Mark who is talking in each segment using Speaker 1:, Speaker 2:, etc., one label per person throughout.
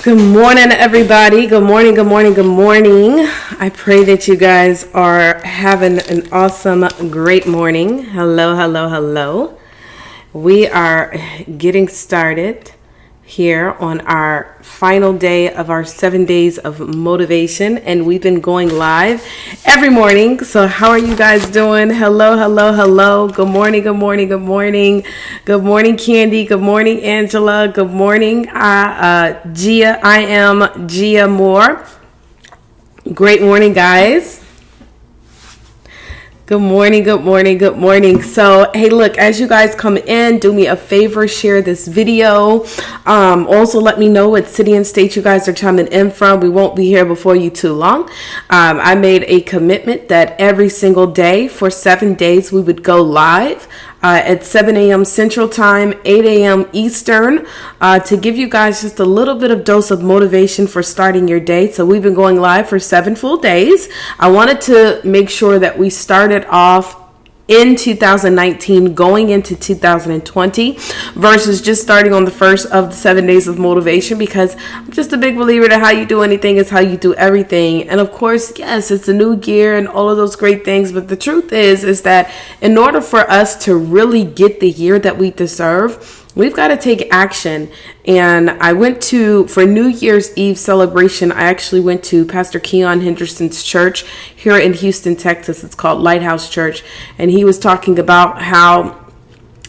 Speaker 1: Good morning, everybody. Good morning, good morning, good morning. I pray that you guys are having an awesome, great morning. Hello, hello, hello. We are getting started here on our final day of our 7 days of motivation, and we've been going live every morning. So how are you guys doing? Hello, hello, hello. Good morning, good morning, good morning. Good morning, Candy. Good morning, Angela. Good morning, Gia. I am Gia Moore. Great morning, guys. Good morning, good morning, good morning. So, hey, look, as you guys come in, do me a favor, share this video. Also, let me know what city and state you guys are chiming in from. We won't be here before you too long. I made a commitment that every single day for 7 days we would go live at 7 a.m. Central Time, 8 a.m. Eastern, to give you guys just a little bit of dose of motivation for starting your day. So we've been going live for 7 full days. I wanted to make sure that we started off in 2019 going into 2020 versus just starting on the first of the 7 days of motivation, because I'm just a big believer that how you do anything is how you do everything. And of course, yes, it's a new year and all of those great things, but the truth is that in order for us to really get the year that we deserve, we've got to take action. And I went for New Year's Eve celebration, I actually went to Pastor Keon Henderson's church here in Houston, Texas. It's called Lighthouse Church. And he was talking about how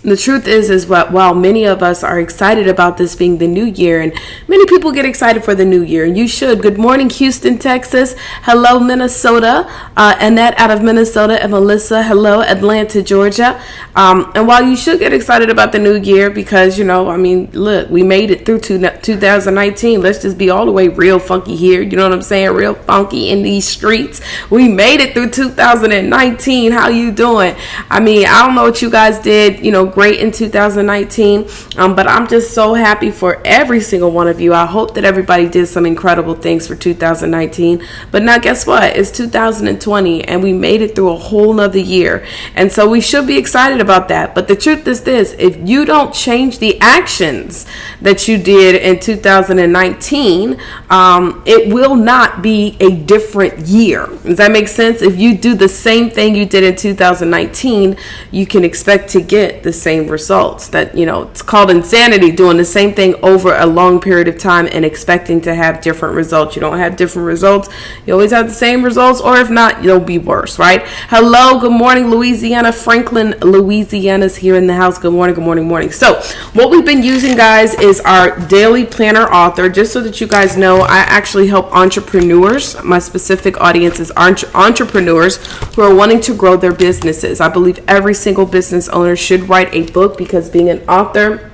Speaker 1: the truth is what, while many of us are excited about this being the new year, and many people get excited for the new year, and you should. Good morning, Houston, Texas. Hello, Minnesota. Annette out of Minnesota, and Melissa. Hello, Atlanta, Georgia. And while you should get excited about the new year, because, look, we made it through 2019. Let's just be all the way real funky here. You know what I'm saying? Real funky in these streets. We made it through 2019. How you doing? I don't know what you guys did, great in 2019, but I'm just so happy for every single one of you. I hope that everybody did some incredible things for 2019, but now guess what? It's 2020 and we made it through a whole nother year, and so we should be excited about that. But the truth is this: if you don't change the actions that you did in 2019, it will not be a different year. Does that make sense? If you do the same thing you did in 2019, you can expect to get the same results. That, it's called insanity, doing the same thing over a long period of time and expecting to have different results. You don't have different results. You always have the same results, or if not, you'll be worse, right? Hello, good morning, Louisiana. Franklin, Louisiana's here in the house. Good morning, good morning, morning. So what we've been using, guys, is our daily planner author. Just so that you guys know, I actually help entrepreneurs. My specific audience is entrepreneurs who are wanting to grow their businesses. I believe every single business owner should write a book, because being an author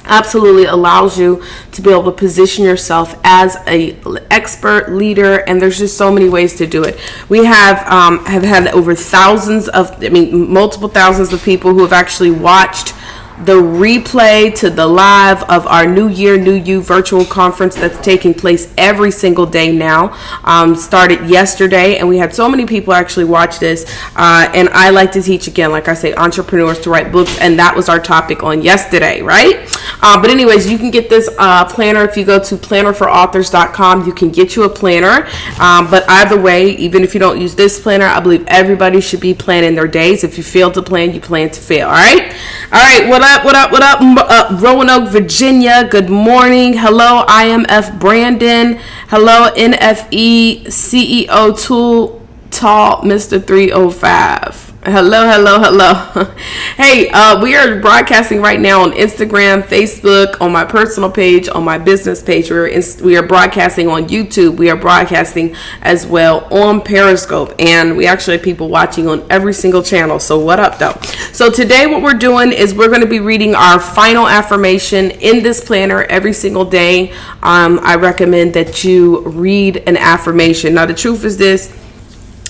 Speaker 1: absolutely allows you to be able to position yourself as a expert leader, and there's just so many ways to do it. We have had over multiple thousands of people who have actually watched the replay to the live of our New Year, New You virtual conference that's taking place every single day now. Started yesterday, and we had so many people actually watch this. And I like to teach, again, like I say, entrepreneurs to write books, and that was our topic on yesterday, right? But anyways, you can get this planner if you go to plannerforauthors.com. You can get you a planner. But either way, even if you don't use this planner, I believe everybody should be planning their days. If you fail to plan, you plan to fail. All right. What up? Roanoke, Virginia. Good morning. Hello, IMF Brandon. Hello, NFE CEO Tool Tall Mr. 305. Hello. Hey, we are broadcasting right now on Instagram, Facebook, on my personal page, on my business page. We are broadcasting on YouTube. We are broadcasting as well on Periscope, and we actually have people watching on every single channel. So what up, though? So today what we're doing is we're going to be reading our final affirmation in this planner every single day. I recommend that you read an affirmation. Now, the truth is this: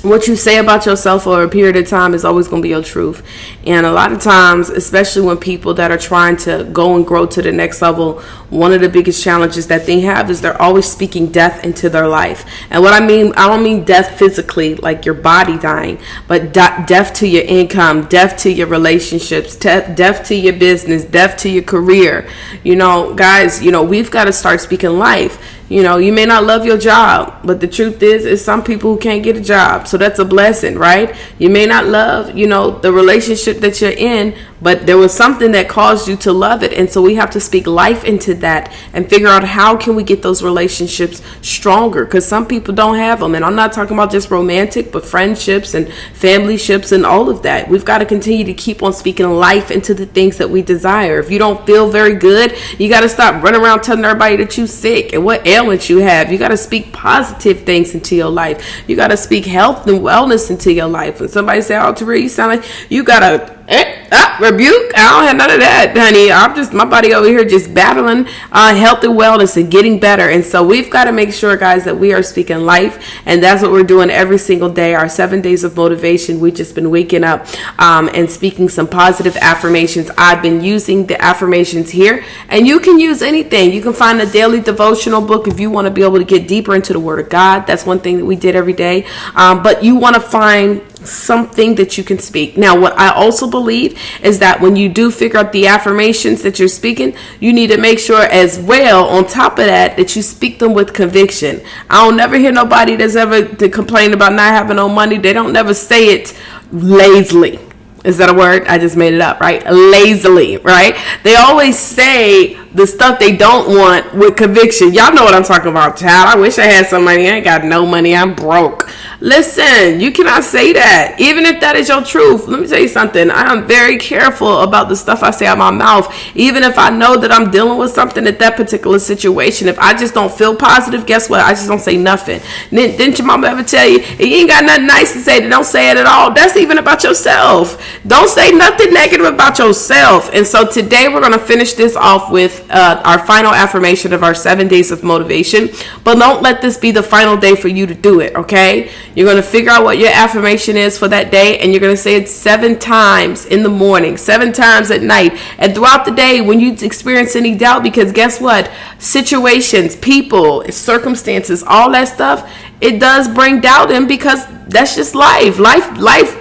Speaker 1: what you say about yourself for a period of time is always going to be your truth. And a lot of times, especially when people that are trying to go and grow to the next level, one of the biggest challenges that they have is they're always speaking death into their life. And what I mean, I don't mean death physically, like your body dying, but death to your income, death to your relationships, death to your business, death to your career. You know, guys, you know, we've got to start speaking life. You know, you may not love your job, but the truth is some people who can't get a job. So that's a blessing, right? You may not love, you know, the relationship that you're in, but there was something that caused you to love it. And so we have to speak life into that and figure out how can we get those relationships stronger, because some people don't have them. And I'm not talking about just romantic, but friendships and family ships and all of that. We've got to continue to keep on speaking life into the things that we desire. If you don't feel very good, you got to stop running around telling everybody that you're sick and what ailments you have. You got to speak positive things into your life. You got to speak health and wellness into your life. When somebody say, "Oh, Teresa, you sound like," you got to rebuke. I don't have none of that, honey. I'm just, my body over here just battling health and wellness and getting better. And so we've got to make sure, guys, that we are speaking life. And that's what we're doing every single day. Our 7 days of motivation. We've just been waking up and speaking some positive affirmations. I've been using the affirmations here, and you can use anything. You can find a daily devotional book if you want to be able to get deeper into the Word of God. That's one thing that we did every day. But you want to find something that you can speak. Now, what I also believe is that when you do figure out the affirmations that you're speaking, you need to make sure as well, on top of that, that you speak them with conviction. I don't never hear nobody that's ever to complain about not having no money. They don't never say it lazily. Is that a word? I just made it up, right? Lazily, right? They always say the stuff they don't want with conviction. Y'all know what I'm talking about, child. I wish I had some money. I ain't got no money. I'm broke. Listen, you cannot say that. Even if that is your truth. Let me tell you something. I am very careful about the stuff I say out my mouth. Even if I know that I'm dealing with something at that particular situation. If I just don't feel positive, guess what? I just don't say nothing. Didn't your mama ever tell you, if you ain't got nothing nice to say, then don't say it at all? That's even about yourself. Don't say nothing negative about yourself. And so today we're going to finish this off with our final affirmation of our 7 days of motivation. But don't let this be the final day for you to do it, okay? You're going to figure out what your affirmation is for that day, and you're going to say it 7 times in the morning, 7 times at night, and throughout the day when you experience any doubt, because guess what? Situations, people, circumstances, all that stuff, it does bring doubt in, because that's just life. Life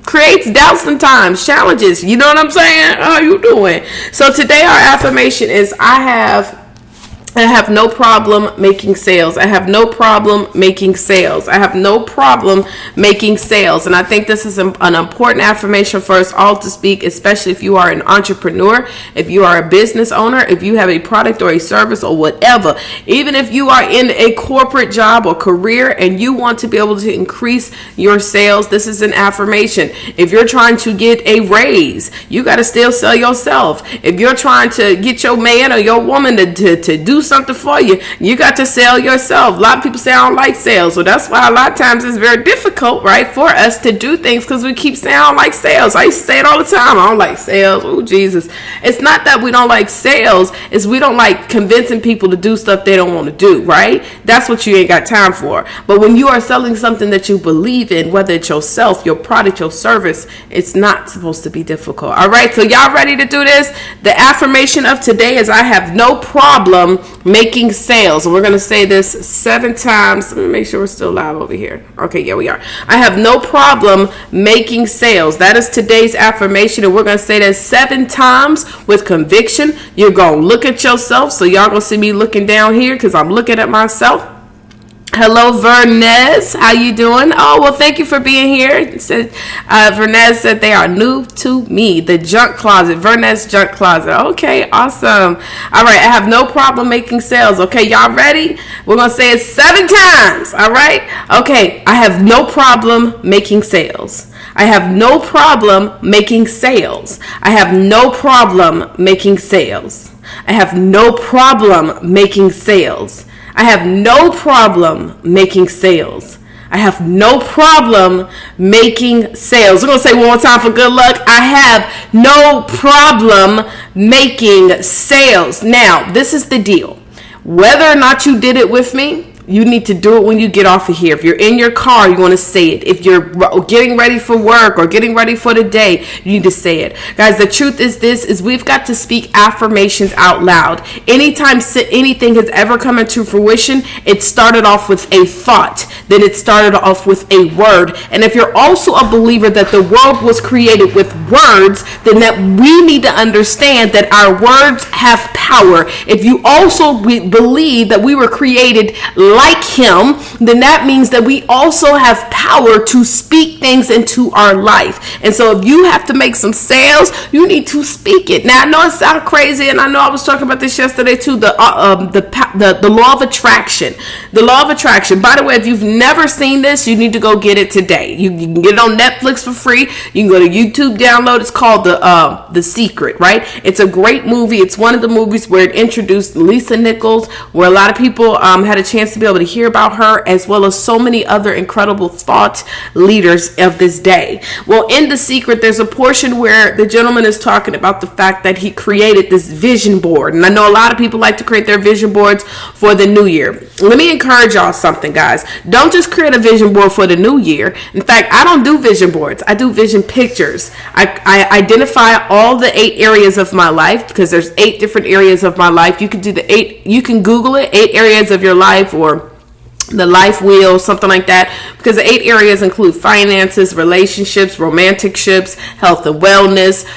Speaker 1: creates doubt sometimes, challenges. You know what I'm saying? How you doing? So today our affirmation is I have no problem making sales. I have no problem making sales. I have no problem making sales. And I think this is an important affirmation for us all to speak, especially if you are an entrepreneur, if you are a business owner, if you have a product or a service or whatever. Even if you are in a corporate job or career and you want to be able to increase your sales, this is an affirmation. If you're trying to get a raise, you got to still sell yourself. If you're trying to get your man or your woman to do something for you, you got to sell yourself. A lot of people say I don't like sales, so that's why a lot of times it's very difficult, right, for us to do things, because we keep saying I don't like sales. I used to say it all the time. I don't like sales. Oh Jesus. It's not that we don't like sales, it's we don't like convincing people to do stuff they don't want to do, right? That's what you ain't got time for. But when you are selling something that you believe in, whether it's yourself, your product, your service, it's not supposed to be difficult. All right, so y'all ready to do this? The affirmation of today is I have no problem making sales. And we're going to say this 7 times. Let me make sure we're still live over here. Okay, yeah, we are. I have no problem making sales. That is today's affirmation. And we're going to say that 7 times with conviction. You're going to look at yourself. So y'all going to see me looking down here because I'm looking at myself. Hello, Vernez. How you doing? Oh, well, thank you for being here. It said, Vernez said they are new to me. The junk closet. Vernez junk closet. Okay, awesome. All right, I have no problem making sales. Okay, y'all ready? We're going to say it 7 times. All right? Okay, I have no problem making sales. I have no problem making sales. I have no problem making sales. I have no problem making sales. I have no problem making sales. I have no problem making sales. We're going to say one more time for good luck. I have no problem making sales. Now, this is the deal. Whether or not you did it with me, you need to do it when you get off of here. If you're in your car, you want to say it. If you're getting ready for work or getting ready for the day, you need to say it. Guys, the truth is we've got to speak affirmations out loud. Anytime anything has ever come into fruition, it started off with a thought. Then it started off with a word. And if you're also a believer that the world was created with words, then that we need to understand that our words have power. If you also believe that we were created like him, then that means that we also have power to speak things into our life. And so if you have to make some sales, you need to speak it. Now I know it sounds crazy, and I know I was talking about this yesterday too, the law of attraction. The law of attraction. By the way, if you've never seen this, you need to go get it today. You can get it on Netflix for free. You can go to YouTube, download. It's called The Secret, right? It's a great movie. It's one of the movies where it introduced Lisa Nichols, where a lot of people had a chance to be able to hear about her, as well as so many other incredible thought leaders of this day. Well, in The Secret, there's a portion where the gentleman is talking about the fact that he created this vision board. And I know a lot of people like to create their vision boards for the new year. Let me encourage y'all something, guys. Don't just create a vision board for the new year. In fact, I don't do vision boards. I do vision pictures. I identify all the 8 areas of my life, because there's 8 different areas of my life. You can do the 8, you can Google it, 8 areas of your life, or the life wheel, something like that, because the 8 areas include finances, relationships, romantic ships, health and wellness,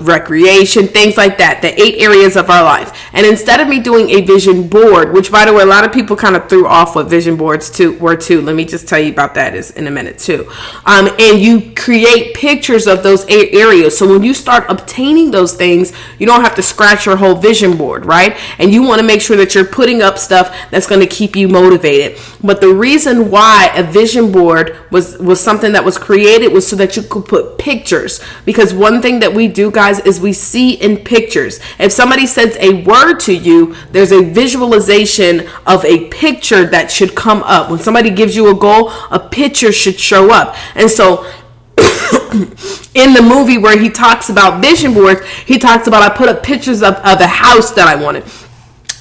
Speaker 1: recreation, things like that. The 8 areas of our life. And instead of me doing a vision board, which by the way, a lot of people kind of threw off what vision boards were too. Let me just tell you about that in a minute too. And you create pictures of those 8 areas. So when you start obtaining those things, you don't have to scratch your whole vision board, right? And you want to make sure that you're putting up stuff that's going to keep you motivated. But the reason why a vision board was something that was created was so that you could put pictures. Because one thing that we do, guys, is we see in pictures. If somebody says a word to you, there's a visualization of a picture that should come up. When somebody gives you a goal, a picture should show up. And so in the movie where he talks about vision boards, he talks about, I put up pictures of a house that I wanted.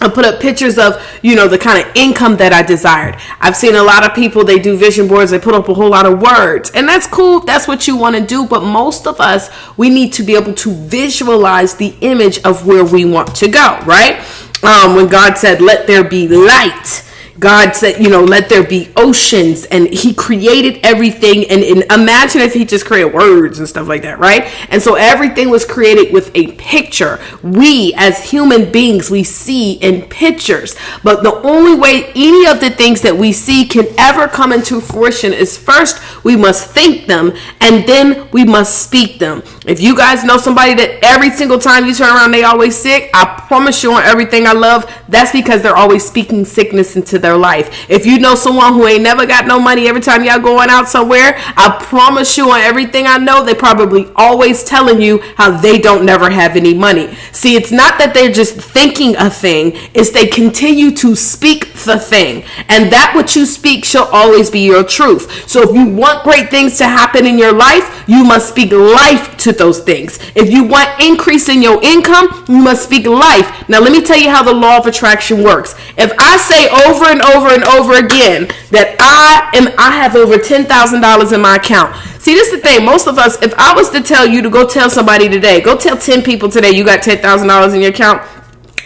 Speaker 1: I put up pictures of, the kind of income that I desired. I've seen a lot of people, they do vision boards, they put up a whole lot of words. And that's cool. That's what you want to do. But most of us, we need to be able to visualize the image of where we want to go, right? When God said, let there be light, God said, let there be oceans, and he created everything. And imagine if he just created words and stuff like that, right? And so everything was created with a picture. We as human beings, we see in pictures. But the only way any of the things that we see can ever come into fruition is first we must think them, and then we must speak them. If you guys know somebody that every single time you turn around, they always sick, I promise you on everything I love, that's because they're always speaking sickness into their life. If you know someone who ain't never got no money, every time y'all going out somewhere, I promise you on everything I know, they probably always telling you how they don't never have any money. See, it's not that they're just thinking a thing, it's they continue to speak the thing. And that what you speak shall always be your truth. So if you want great things to happen in your life, you must speak life to those things. If you want increase in your income, you must speak life. Now let me tell you how the law of attraction works. If I say over and over again that I have over $10,000 in my account. See, this is the thing. Most of us, if I was to tell you to go tell somebody today, go tell 10 people today you got $10,000 in your account,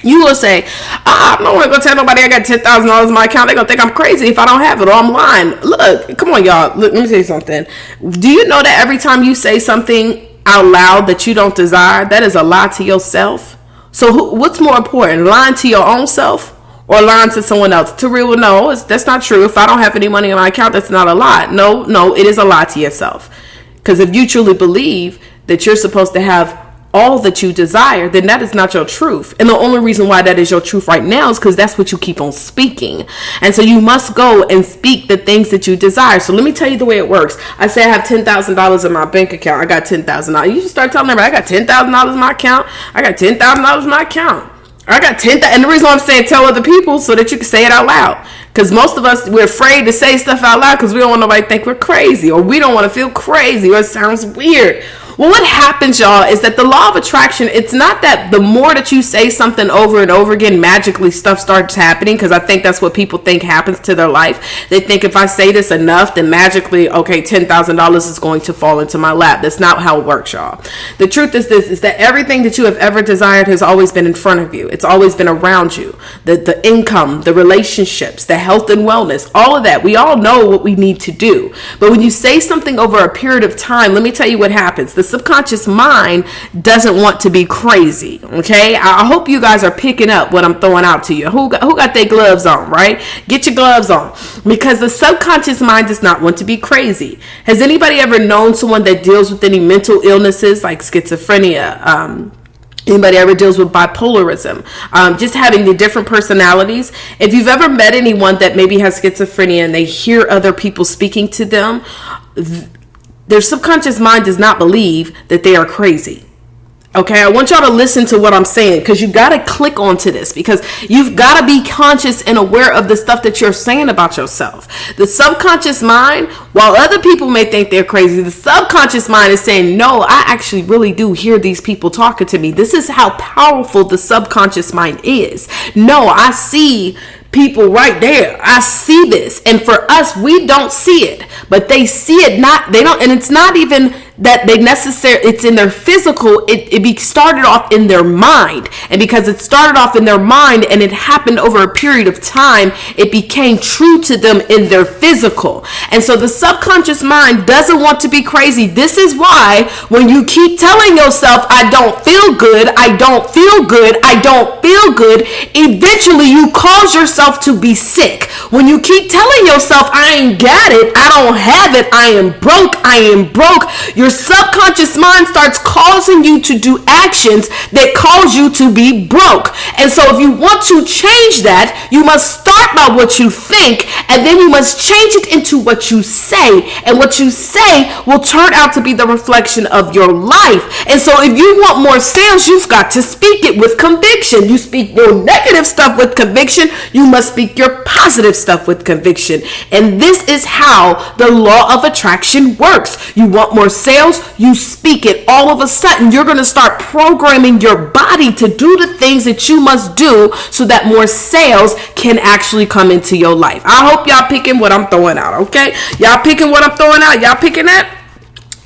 Speaker 1: you will say, I'm not going to go tell nobody I got $10,000 in my account. They're going to think I'm crazy if I don't have it, or I'm lying. Look, come on, y'all. Look, let me say something. Do you know that every time you say something out loud that you don't desire, that is a lie to yourself? So what's more important, lying to your own self or lying to someone else? To real, no, that's not true. If I don't have any money in my account, that's not a lie. No, it is a lie to yourself. Because if you truly believe that you're supposed to have all that you desire, then that is not your truth. And the only reason why that is your truth right now is because that's what you keep on speaking. And so you must go and speak the things that you desire. So let me tell you the way it works. I say I have $10,000 in my bank account. I got $10,000. You just start telling everybody, I got $10,000 in my account. I got $10,000 in my account. I got 10,000. And the reason why I'm saying tell other people so that you can say it out loud. Because most of us, we're afraid to say stuff out loud because we don't want nobody to think we're crazy, or we don't want to feel crazy, or it sounds weird. Well, what happens, y'all, is that the law of attraction, it's not that the more that you say something over and over again, magically stuff starts happening, because I think that's what people think happens to their life. They think if I say this enough, then magically, okay, $10,000 is going to fall into my lap. That's not how it works, y'all. The truth is this, is that everything that you have ever desired has always been in front of you. It's always been around you. The income, the relationships, the health and wellness, all of that. We all know what we need to do. But when you say something over a period of time, let me tell you what happens. The subconscious mind doesn't want to be crazy, okay? I hope you guys are picking up what I'm throwing out to you. Who got their gloves on, right? Get your gloves on, because the subconscious mind does not want to be crazy. Has anybody ever known someone that deals with any mental illnesses like schizophrenia? Anybody ever deals with bipolarism, just having the different personalities? If you've ever met anyone that maybe has schizophrenia and they hear other people speaking to them, their subconscious mind does not believe that they are crazy. Okay, I want y'all to listen to what I'm saying, because you got to click onto this, because you've got to be conscious and aware of the stuff that you're saying about yourself. The subconscious mind, while other people may think they're crazy, the subconscious mind is saying, no, I actually really do hear these people talking to me. This is how powerful the subconscious mind is. No, I see people right there. I see this. And for us, we don't see it, but they see it. And it's not even that they necessarily, it's in their physical, it started off in their mind. And because it started off in their mind and it happened over a period of time, it became true to them in their physical. And so the subconscious mind doesn't want to be crazy. This is why when you keep telling yourself, I don't feel good, I don't feel good, I don't feel good, eventually you cause yourself to be sick. When you keep telling yourself, I ain't got it, I don't have it, I am broke, your subconscious mind starts causing you to do actions that cause you to be broke. And so if you want to change that, you must start by what you think, and then you must change it into what you say. And what you say will turn out to be the reflection of your life. And so if you want more sales, you've got to speak it with conviction. You speak your negative stuff with conviction, you must speak your positive stuff with conviction. And this is how the law of attraction works. You want more sales, you speak it. All of a sudden, you're going to start programming your body to do the things that you must do so that more sales can actually come into your life. I hope y'all picking what I'm throwing out, okay? Y'all picking what I'm throwing out? Y'all picking that?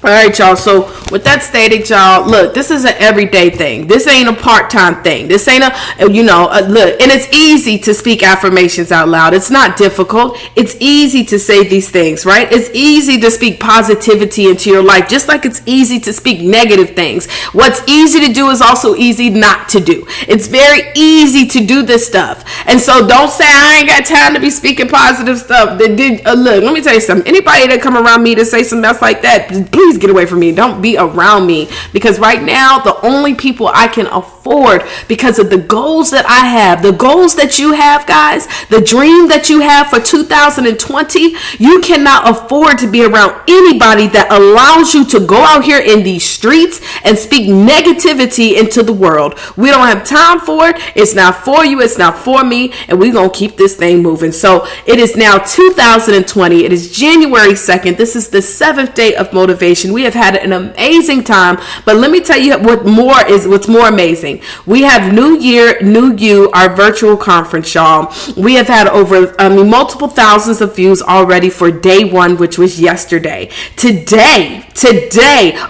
Speaker 1: All right, y'all. So with that stated, y'all, look, this is an everyday thing. This ain't a part-time thing. This ain't look, and it's easy to speak affirmations out loud. It's not difficult. It's easy to say these things, right? It's easy to speak positivity into your life, just like it's easy to speak negative things. What's easy to do is also easy not to do. It's very easy to do this stuff. And so don't say, I ain't got time to be speaking positive stuff. Look, let me tell you something. Anybody that come around me to say something else like that, please get away from me. Don't be around me, because right now the only people I can afford, because of the goals that I have, the goals that you have, guys, the dream that you have for 2020, you cannot afford to be around anybody that allows you to go out here in these streets and speak negativity into the world. We don't have time for it. It's not for you. It's not for me. And we're going to keep this thing moving. So it is now 2020. It is January 2nd. This is the 7th day of motivation. We have had an amazing time, but let me tell you what's more amazing. We have New Year, New You, our virtual conference, y'all. We have had over multiple thousands of views already for day one, which was yesterday. Today.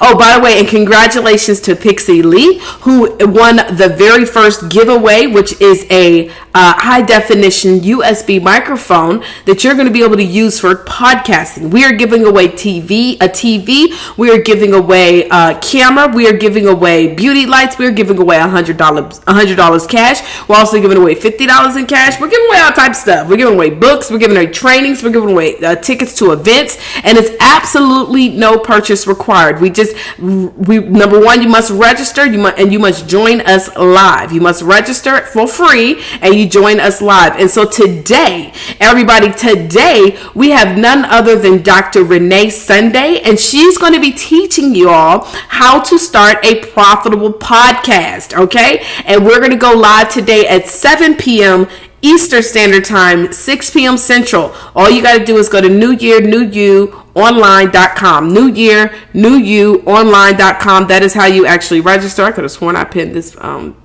Speaker 1: Oh, by the way, and congratulations to Pixie Lee, who won the very first giveaway, which is a high definition USB microphone that you're going to be able to use for podcasting. We are giving away a TV. We are giving away camera. We are giving away beauty lights. We are giving away $100 cash. We're also giving away $50 in cash. We're giving away all types of stuff. We're giving away books. We're giving away trainings. We're giving away tickets to events, and it's absolutely no purchase required. Number one, you must register. You must join us live. You must register for free, and you join us live. And so today, everybody, we have none other than Dr. Renee Sunday, and she's going to be teaching you all how to start a profitable podcast, okay? And we're going to go live today at 7 p.m. Eastern Standard Time, 6 p.m. Central. All you got to do is go to New Year, New You newyearnewonline.com. New Year, New You Online.com. That is how you actually register. I could have sworn I pinned this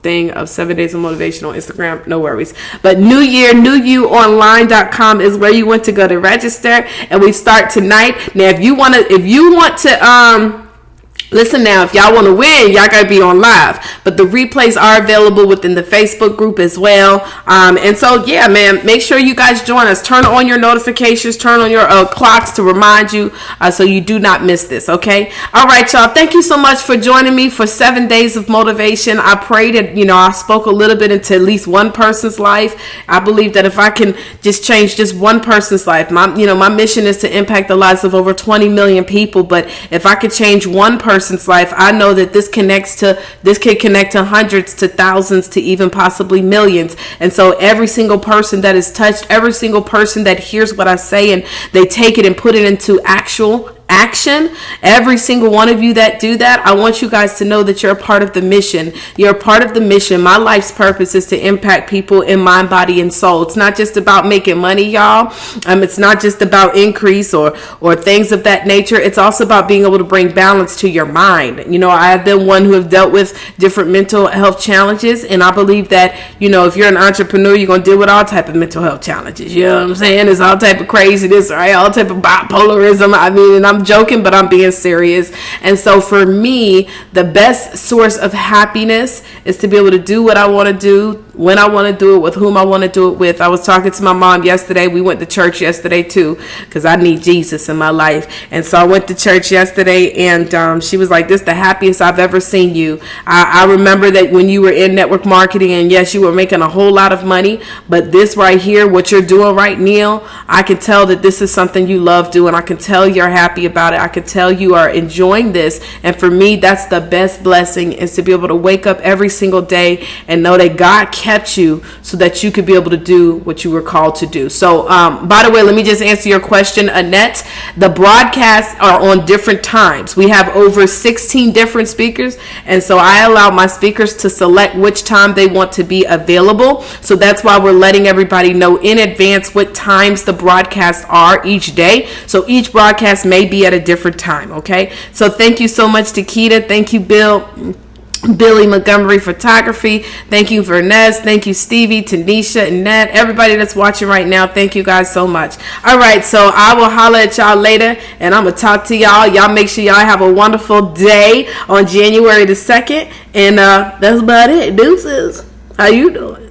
Speaker 1: thing of 7 Days of Motivation on Instagram. No worries. But New Year, New You Online.com is where you want to go to register. And we start tonight. Now, if you want to, listen now, if y'all want to win, y'all got to be on live. But the replays are available within the Facebook group as well. And so, yeah, man, make sure you guys join us. Turn on your notifications. Turn on your clocks to remind you so you do not miss this, okay? All right, y'all. Thank you so much for joining me for 7 Days of Motivation. I pray that, I spoke a little bit into at least one person's life. I believe that if I can just change just one person's life, my mission is to impact the lives of over 20 million people. But if I could change one person's life, I know that this can connect to hundreds, to thousands, to even possibly millions. And so every single person that is touched, every single person that hears what I say and they take it and put it into actual action, every single one of you that do that, I want you guys to know that you're a part of the mission. You're a part of the mission. My life's purpose is to impact people in mind, body, and soul. It's not just about making money, y'all. It's not just about increase or things of that nature. It's also about being able to bring balance to your mind. I have been one who have dealt with different mental health challenges, and I believe that, if you're an entrepreneur, you're going to deal with all type of mental health challenges. You know what I'm saying? There's all type of craziness, right? All type of bipolarism. And I'm joking, but I'm being serious. And so for me, the best source of happiness is to be able to do what I want to do, when I want to do it, with whom I want to do it with. I was talking to my mom yesterday. We went to church yesterday too, because I need Jesus in my life. And so I went to church yesterday, and she was like, "This is the happiest I've ever seen you." I remember that when you were in network marketing, and yes, you were making a whole lot of money, but this right here, what you're doing right now, I can tell that this is something you love doing. I can tell you're happy about it. I can tell you are enjoying this. And for me, that's the best blessing, is to be able to wake up every single day and know that God kept you so that you could be able to do what you were called to do. So, by the way, let me just answer your question, Annette. The broadcasts are on different times. We have over 16 different speakers, and so I allow my speakers to select which time they want to be available. So that's why we're letting everybody know in advance what times the broadcasts are each day. So each broadcast may be at a different time, okay? So thank you so much, Takita. Thank you, Billy Montgomery Photography. Thank you, Vernez. Thank you, Stevie, Tanisha, Annette, everybody that's watching right now. Thank you guys so much. All right, so I will holler at y'all later, and I'm going to talk to y'all. Y'all make sure y'all have a wonderful day on January the 2nd, and that's about it. Deuces. How you doing?